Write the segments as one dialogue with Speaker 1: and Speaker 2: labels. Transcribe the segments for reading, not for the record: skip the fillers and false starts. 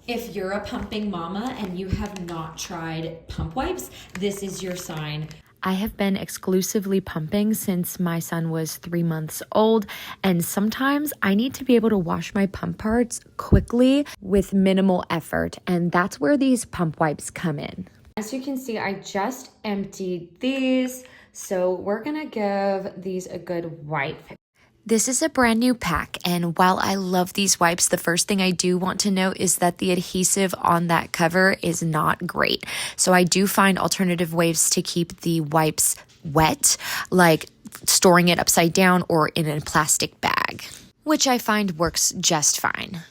Speaker 1: If you're a pumping mama and you have not tried pump wipes, this is your sign.
Speaker 2: I have been exclusively pumping since my son was 3 months old, and sometimes I need to be able to wash my pump parts quickly with minimal effort, and that's where these pump wipes come in. As you can see, I just emptied these, so we're gonna give these a good wipe. This is a brand new pack, and while I love these wipes, the first thing I do want to note is that the adhesive on that cover is not great. So I do find alternative ways to keep the wipes wet, like storing it upside down or in a plastic bag, which I find works just fine.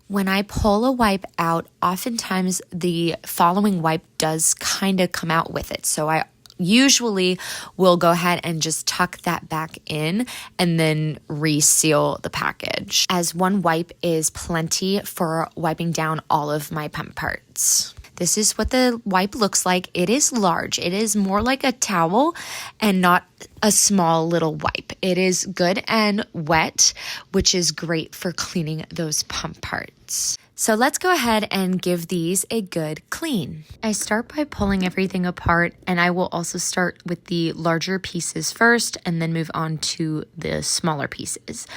Speaker 2: When I pull a wipe out, oftentimes the following wipe does kind of come out with it. So I usually will go ahead and just tuck that back in and then reseal the package, as one wipe is plenty for wiping down all of my pump parts. This is what the wipe looks like. It is large. It is more like a towel and not a small little wipe. It is good and wet, which is great for cleaning those pump parts. So let's go ahead and give these a good clean. I start by pulling everything apart, and I will also start with the larger pieces first and then move on to the smaller pieces.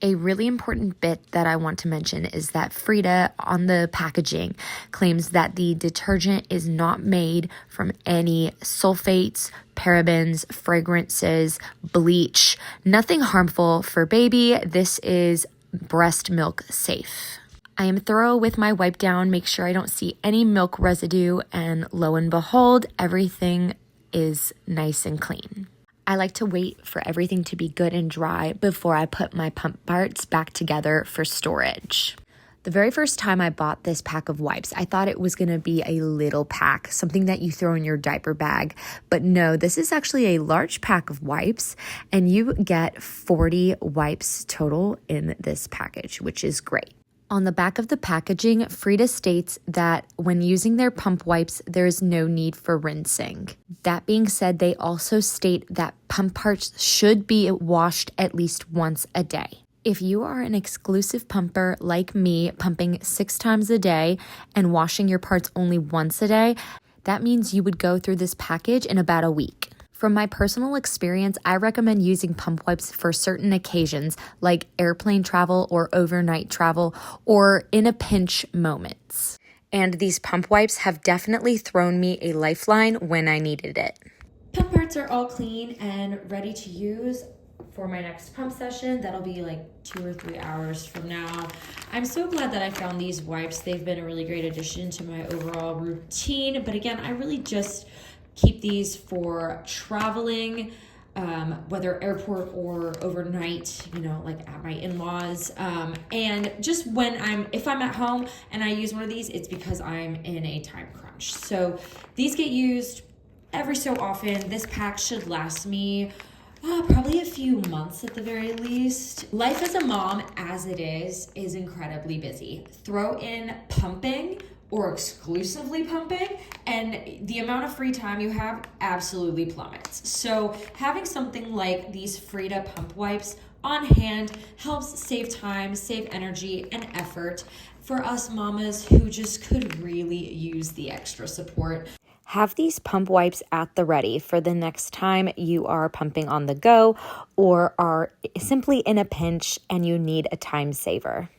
Speaker 2: A really important bit that I want to mention is that Frida on the packaging claims that the detergent is not made from any sulfates, parabens, fragrances, bleach, nothing harmful for baby. This is breast milk safe. I am thorough with my wipe down, make sure I don't see any milk residue, and lo and behold, everything is nice and clean. I like to wait for everything to be good and dry before I put my pump parts back together for storage. The very first time I bought this pack of wipes, I thought it was going to be a little pack, something that you throw in your diaper bag. But no, this is actually a large pack of wipes, and you get 40 wipes total in this package, which is great. On the back of the packaging, Frida states that when using their pump wipes, there is no need for rinsing. That being said, they also state that pump parts should be washed at least once a day. If you are an exclusive pumper like me, pumping 6 times a day and washing your parts only once a day, that means you would go through this package in about a week. From my personal experience, I recommend using pump wipes for certain occasions like airplane travel or overnight travel or in a pinch moments. And these pump wipes have definitely thrown me a lifeline when I needed it.
Speaker 1: Pump parts are all clean and ready to use for my next pump session. That'll be like 2 or 3 hours from now. I'm so glad that I found these wipes. They've been a really great addition to my overall routine. But again, I really just keep these for traveling, whether airport or overnight, like at my in-laws. And just if I'm at home and I use one of these, it's because I'm in a time crunch. So these get used every so often. This pack should last me probably a few months at the very least. Life as a mom, as it is incredibly busy. Throw in pumping or exclusively pumping, and the amount of free time you have absolutely plummets. So having something like these Frida Pump Wipes on hand helps save time, save energy, and effort for us mamas who just could really use the extra support.
Speaker 2: Have these pump wipes at the ready for the next time you are pumping on the go or are simply in a pinch and you need a time saver.